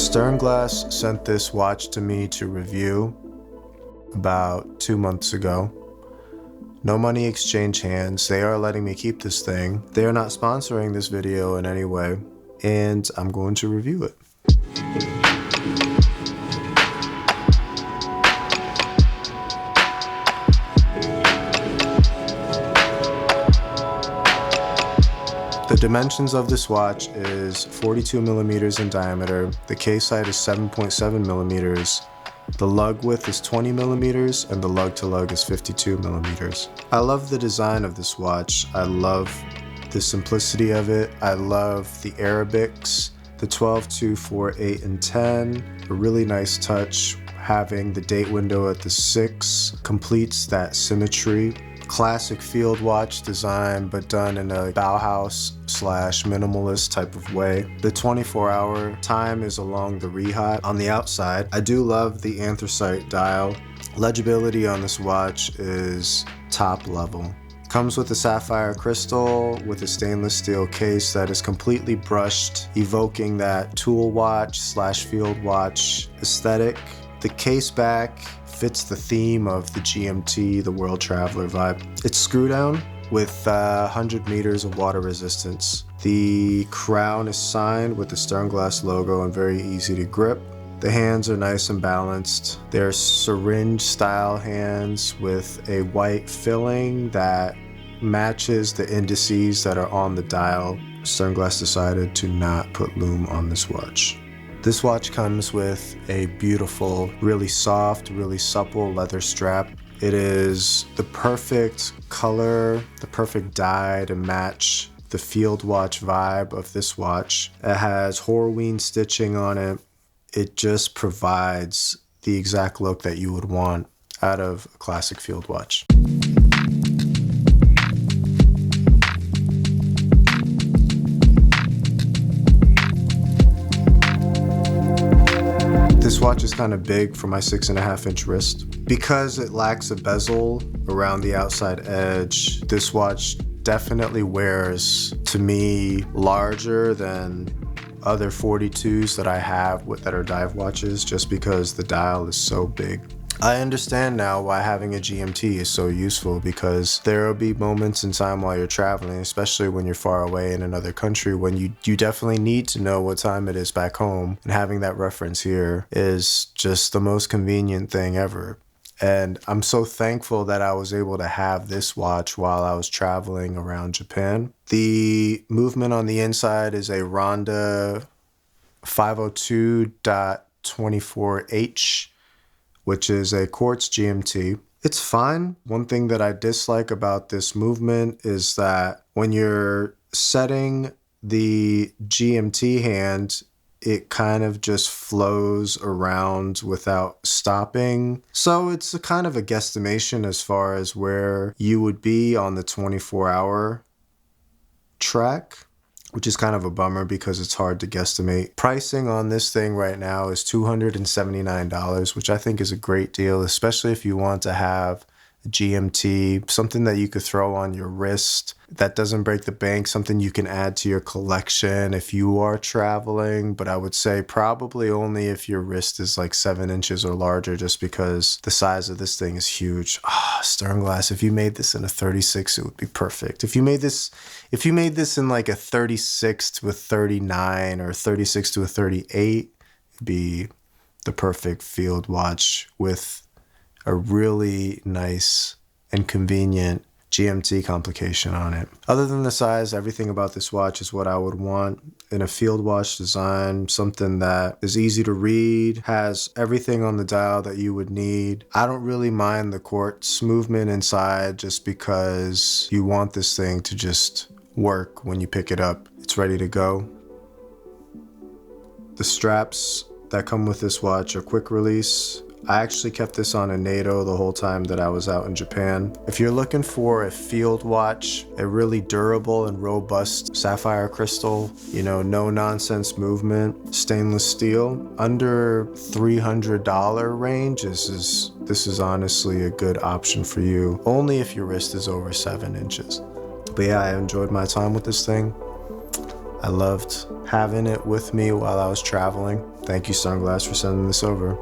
Sternglas sent this watch to me to review about 2 months ago. No money exchange hands. They are letting me keep this thing. They are not sponsoring this video in any way, and I'm going to review it. The dimensions of this watch is 42 millimeters in diameter. The case height is 7.7 millimeters. The lug width is 20 millimeters and the lug to lug is 52 millimeters. I love the design of this watch. I love the simplicity of it. I love the Arabics, the 12, 2, 4, 8, and 10. A really nice touch. Having the date window at the 6 completes that symmetry. Classic field watch design, but done in a Bauhaus / minimalist type of way. The 24-hour time is along the rehat on the outside. I do love the anthracite dial. Legibility on this watch is top level. Comes with a sapphire crystal with a stainless steel case that is completely brushed, evoking that tool watch / field watch aesthetic. The case back fits the theme of the GMT, the World Traveler vibe. It's screw down with 100 meters of water resistance. The crown is signed with the Sternglas logo and very easy to grip. The hands are nice and balanced. They're syringe style hands with a white filling that matches the indices that are on the dial. Sternglas decided to not put lume on this watch. This watch comes with a beautiful, really soft, really supple leather strap. It is the perfect color, the perfect dye to match the field watch vibe of this watch. It has Horween stitching on it. It just provides the exact look that you would want out of a classic field watch. This watch is kind of big for my 6.5-inch wrist. Because it lacks a bezel around the outside edge, this watch definitely wears, to me, larger than other 42s that I have that are dive watches, just because the dial is so big. I understand now why having a GMT is so useful, because there will be moments in time while you're traveling, especially when you're far away in another country, when you definitely need to know what time it is back home, and having that reference here is just the most convenient thing ever. And I'm so thankful that I was able to have this watch while I was traveling around Japan. The movement on the inside is a Ronda 502.24H, which is a quartz GMT. It's fine. One thing that I dislike about this movement is that when you're setting the GMT hand, it kind of just flows around without stopping. So it's a kind of a guesstimation as far as where you would be on the 24-hour track, which is kind of a bummer because it's hard to guesstimate. Pricing on this thing right now is $279, which I think is a great deal, especially if you want to have a GMT, something that you could throw on your wrist that doesn't break the bank, something you can add to your collection if you are traveling. But I would say probably only if your wrist is like 7 inches or larger, just because the size of this thing is huge. Sternglas, if you made this in a 36, it would be perfect. If you made this in like a 36 to a 39 or 36 to a 38, it'd be the perfect field watch with a really nice and convenient GMT complication on it. Other than the size, everything about this watch is what I would want in a field watch design. Something that is easy to read, has everything on the dial that you would need. I don't really mind the quartz movement inside, just because you want this thing to just work when you pick it up. It's ready to go. The straps that come with this watch are quick release. I actually kept this on a NATO the whole time that I was out in Japan. If you're looking for a field watch, a really durable and robust sapphire crystal, no nonsense movement, stainless steel, under $300 range, this is honestly a good option for you, only if your wrist is over 7 inches. But yeah, I enjoyed my time with this thing. I loved having it with me while I was traveling. Thank you, Sternglas, for sending this over.